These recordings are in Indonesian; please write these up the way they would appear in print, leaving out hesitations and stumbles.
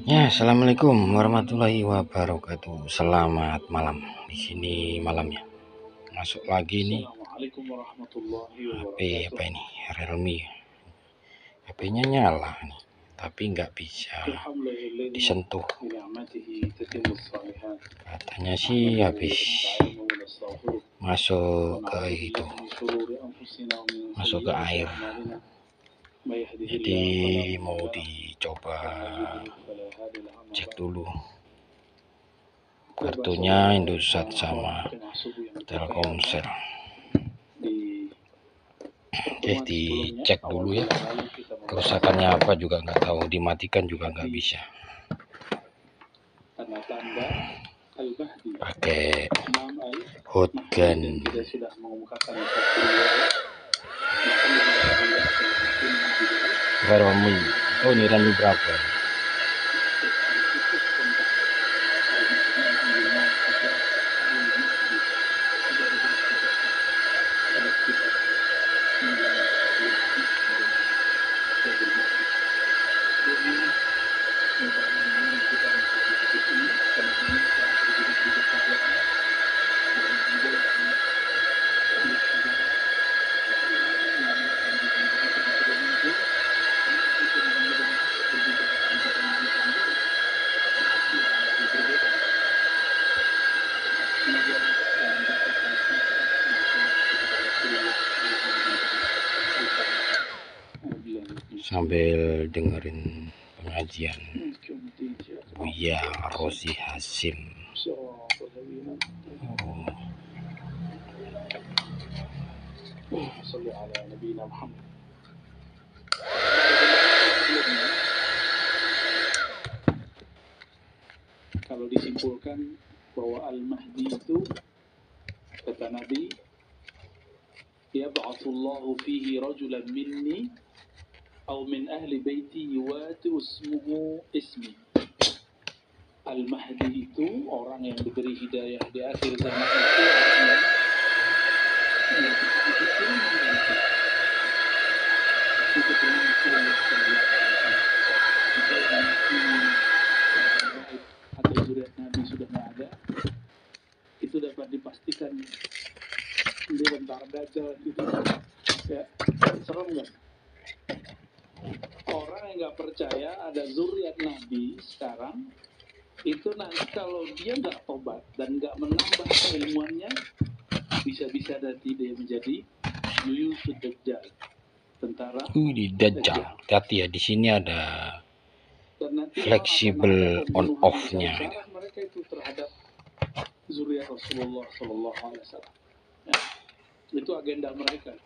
Ya, assalamualaikum warahmatullahi wabarakatuh. Selamat malam. Di sini malamnya. Masuk lagi nih. HP apa ini? Realme. HP-nya nyala nih, tapi nggak bisa disentuh. Katanya sih habis masuk ke itu, masuk ke air. Jadi mau dicoba cek dulu kartunya Indosat sama Telkomsel. Oke, dicek dulu ya, kerusakannya apa juga nggak tahu, dimatikan juga nggak bisa. Pakai hotgun. Rami, oh ini Rami berapa? Sambil dengerin pengajian Buya Rosi Hasim. Kalau disimpulkan bahwa Al-Mahdi itu, kata Nabi, yab'atsullahu fihi rajulan minni atau min ahli baiti yuwatu ismuhu ismi. Al-Mahdi itu orang yang diberi hidayah di akhir zaman itu, atau zuriat Nabi sudah nggak ada, itu dapat dipastikan di antara Dajjal itu. Ya, serem nggak? Orang yang nggak percaya ada zuriat Nabi sekarang, itu nanti kalau dia nggak tobat dan nggak menambah keilmuannya, bisa-bisa nanti dia menjadi Yusuf Dajjal, tentara Di Dajjal. Hati ya, di sini ada fleksibel on off-nya. Mereka itu terhadap zuriat Rasulullah Sallallahu Alaihi Wasallam. Ya, itu agenda mereka.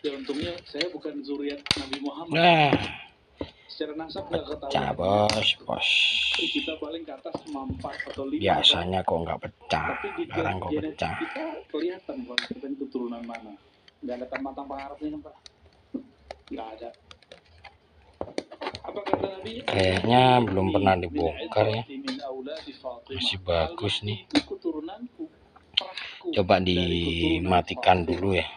Ya untungnya saya bukan zuriat Nabi Muhammad. Nah, secara nasab nggak ketahuan. pecah bos. Kita paling ke atas 4 atau 5. Biasanya kok nggak pecah, sekarang kok pecah. Kita kelihatan kalau kita itu keturunan mana. Nggak ada tambah-tambah Arabnya kan Pak? Nggak ada. Apa kata Nabi? Kayaknya belum pernah dibongkar ya. Masih bagus nih. Coba dimatikan dulu ya.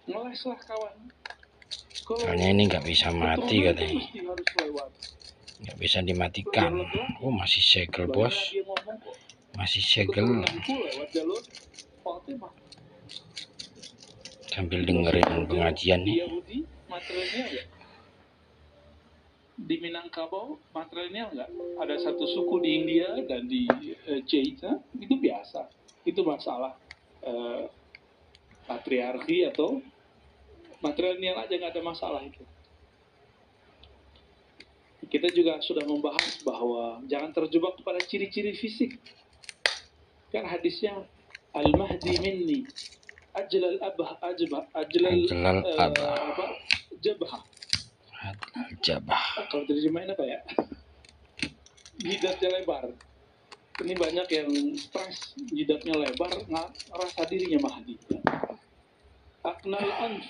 Ngeleslah kawan. Soalnya ini nggak bisa mati katanya. Nggak bisa dimatikan. Oh, masih segel bos. Masih segel. Sambil dengerin pengajian nih. Di Minangkabau matrilineal nggak? Ada satu suku di India dan di China, itu biasa. Itu masalah patriarki atau matrilineal aja, nggak ada masalah itu. Kita juga sudah membahas bahwa jangan terjebak pada ciri-ciri fisik. Kan hadisnya Al-Mahdi minni ajlal abah ajbah ajlal jabah. Kalau terjemahin apa ya? Jidatnya lebar. Ini banyak yang stres, jidatnya lebar, ngerasa dirinya Mahdi. Aknal anf,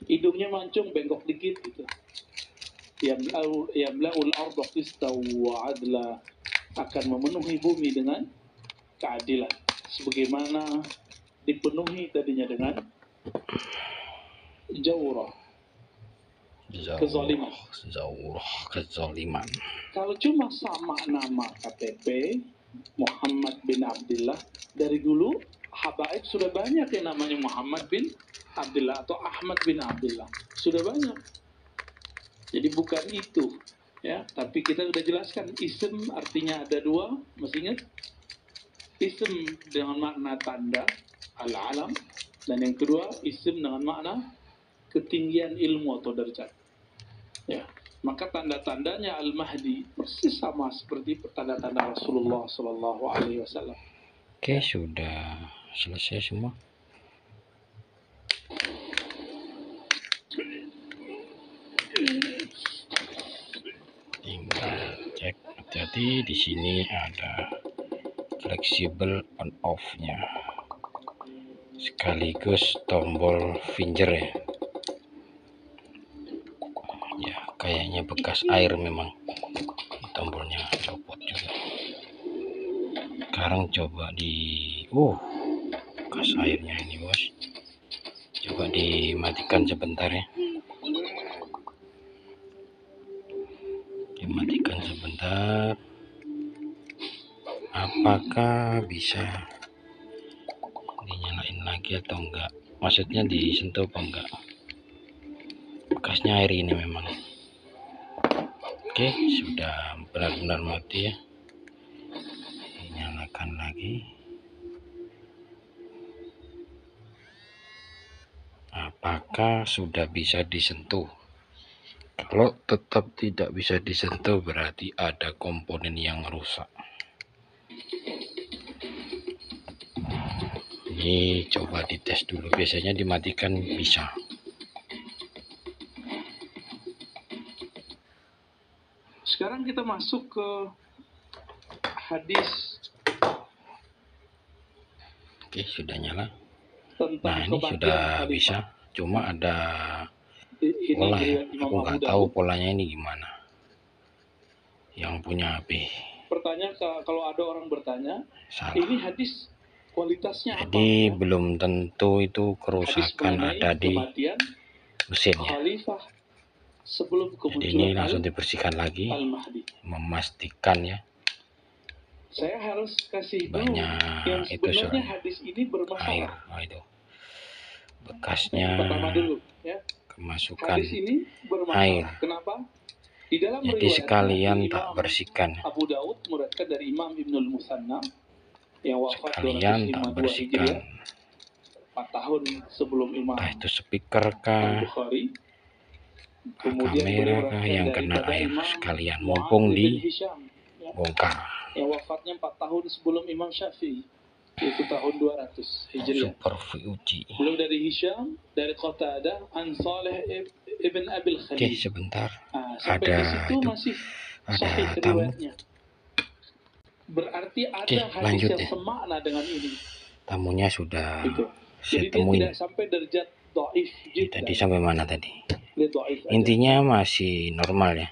hidungnya mancung, bengkok dikit gitu. Yamla'ul arda qistan wa adla, akan memenuhi bumi dengan keadilan, sebagaimana dipenuhi tadinya dengan jawrah, kezaliman. Kezaliman. Kalau cuma sama nama KTP Muhammad bin Abdullah, dari dulu habaib sudah banyak yang namanya Muhammad bin Abdullah atau Ahmad bin Abdullah, sudah banyak. Jadi bukan itu, ya. Tapi kita sudah jelaskan ism artinya ada dua, masih ingat? Ism dengan makna tanda al-alam, dan yang kedua ism dengan makna ketinggian ilmu atau derajat. Ya, maka tanda-tandanya Al-Mahdi persis sama seperti tanda-tanda Rasulullah Sallallahu Alaihi Wasallam. Oke, sudah selesai semua. Tinggal cek, hati-hati di sini ada fleksibel on off-nya, sekaligus tombol finger ya. Ya, kayaknya bekas air memang, tombolnya copot juga. Sekarang coba di bekas airnya ini bos, coba dimatikan sebentar ya, dimatikan sebentar. Apakah bisa dinyalain lagi atau enggak, maksudnya disentuh apa enggak? Bekasnya air ini memang. Oke, sudah benar-benar mati ya. Nyalakan lagi. Apakah sudah bisa disentuh? Kalau tetap tidak bisa disentuh, berarti ada komponen yang rusak. Ini coba dites dulu, biasanya dimatikan bisa. Sekarang kita masuk ke hadis. Oke, sudah nyala. Nah, ini sudah bisa, cuma ada pola ya. Aku nggak tahu polanya ini gimana. Yang punya HP. Pertanyaan, kalau ada orang bertanya, salah. Ini hadis kualitasnya jadi apa? Belum tentu itu kerusakan ada di mesinnya. Jadi ini langsung dibersihkan lagi, memastikan ya. Saya harus kasih banyak yang itu soalnya hadis ini bermasalah. Air, itu bekasnya dulu, ya. Kemasukan hadis ini air. Kenapa? Di dalam jadi sekalian tak bersihkan. Abu Daud meriwayatkan dari Imam Ibnul Musanna yang wafat sekalian tak bersihkan. 4 tahun sebelum Imam. Entah itu speaker kah, kamera kah yang kena air, sekalian mumpung dibongkar. Yang wafatnya 4 tahun sebelum Imam Syafi'i, yaitu tahun 200 Hijriah. Super VUG. Beliau dari Hisham, dari Qatadah, an Saleh ibn Abil Khalid. Oke, sebentar. Sampai ada di situ itu, masih ada tamu. Berarti ada hadis yang semakna dengan ini. Tamunya sudah saya Jadi temuin. Dia tidak sampai derajat dhaif. Tadi sampai mana tadi? Intinya masih normal ya.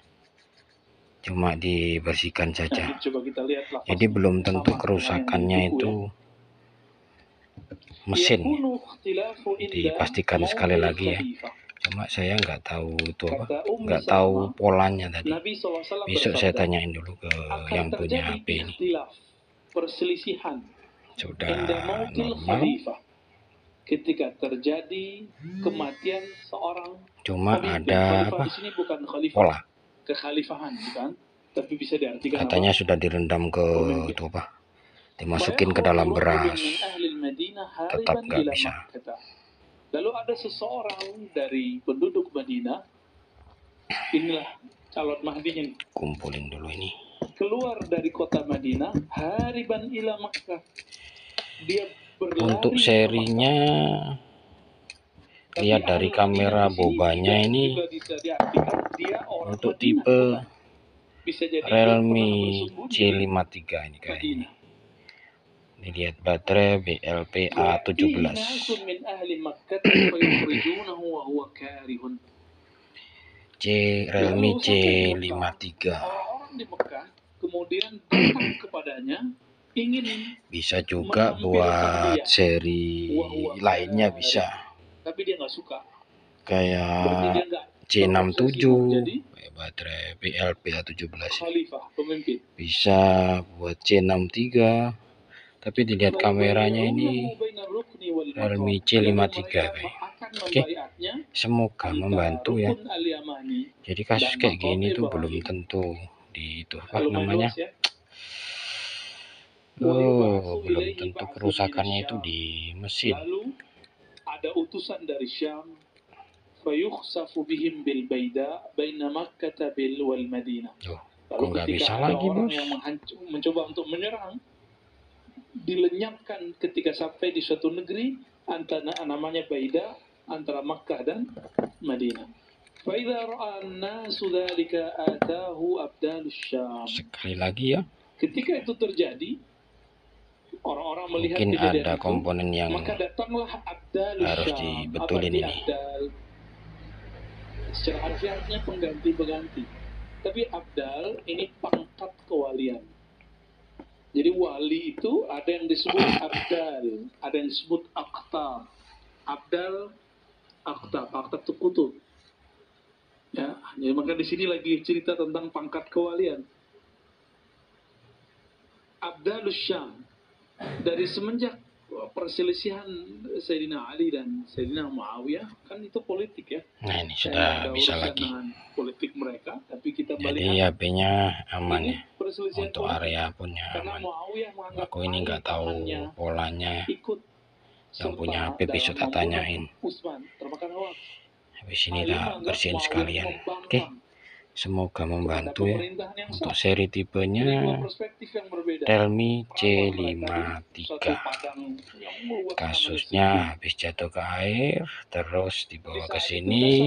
Cuma dibersihkan saja. Coba kita lihat. Jadi belum tentu kerusakannya itu mesin. Dipastikan sekali lagi ya. Cuma saya nggak tahu itu apa, nggak tahu polanya tadi. Besok saya tanyain dulu ke yang punya HP ini. Perselisihan sudah normal. Ketika terjadi kematian seorang, cuma ada apa? Pola. Kekhalifahan, bukan? Tapi bisa diartikan katanya apa? Sudah direndam ke itu apa? Dimasukin ke dalam beras. Tetap nggak bisa. Lalu ada seseorang dari penduduk Madinah, inilah calon Mahdinya. Kumpulin dulu ini. Keluar dari kota Madinah, hariban ila Makkah. Dia berlari. Untuk serinya, lihat dari kamera bobanya ini, untuk tipe Realme C53 ini kayaknya. Ini lihat baterai BLP A17. Realme C53. Kemudian datang kepadanya, ingin bisa juga buat seri lainnya bisa. Tapi dia nggak suka. Kayak C67, baterai BLPA17, bisa buat C63, tapi dilihat kameranya ini Realme C53 kayak. Oke, semoga membantu ya. Jadi kasus kayak gini tuh belum tentu di itu apa namanya, belum tentu kerusakannya itu di mesin. Lalu ada utusan dari Syam, fayukhsafu bihim bil baida baina Makkah wal Madinah. Lalu nggak bisa lagi bos, yang mencoba untuk menyerang, dilenyapkan ketika sampai di suatu negeri antara namanya Baida, antara Makkah dan Madinah. Faidza ra'a an-nasu dzalika atahu abdalus Syam. Sekali lagi ya, ketika itu terjadi, orang-orang melihat mungkin kejadian ada itu, komponen yang maka datanglah abdalus harus Syam. dibetulin ini. Abdal secara harfiahnya pengganti-pengganti, tapi abdal ini pangkat kewalian. Jadi wali itu ada yang disebut abdal, ada yang disebut aqtab. Abdal, aqtab, aqtab itu kutub. Ya, jadi maka di sini lagi cerita tentang pangkat kewalian. Abdalus Syam, dari semenjak perselisihan Sayyidina Ali dan Sayyidina Muawiyah, kan itu politik ya. Nah ini sudah bisa lagi. Politik mereka, tapi kita jadi HP-nya aman ya untuk area punya aman. Aku ini nggak tahu polanya, yang punya HP bisa tak tanyain. Habis ini tak bersihin sekalian. Oke, semoga membantu ya. Untuk seri tipenya Realme C53. Kasusnya habis jatuh ke air, terus dibawa ke sini,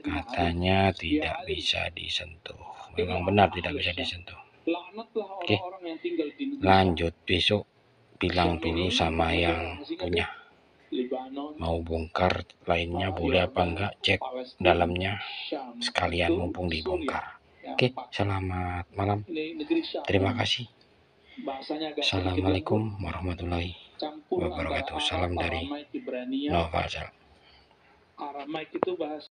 katanya tidak bisa disentuh. Memang benar tidak bisa disentuh. Oke, lanjut besok bilang dulu sama yang punya. Mau bongkar lainnya boleh apa enggak, cek dalamnya sekalian mumpung dibongkar. Oke, selamat malam. Terima kasih. Assalamualaikum warahmatullahi wabarakatuh. Salam dari Nova Zal.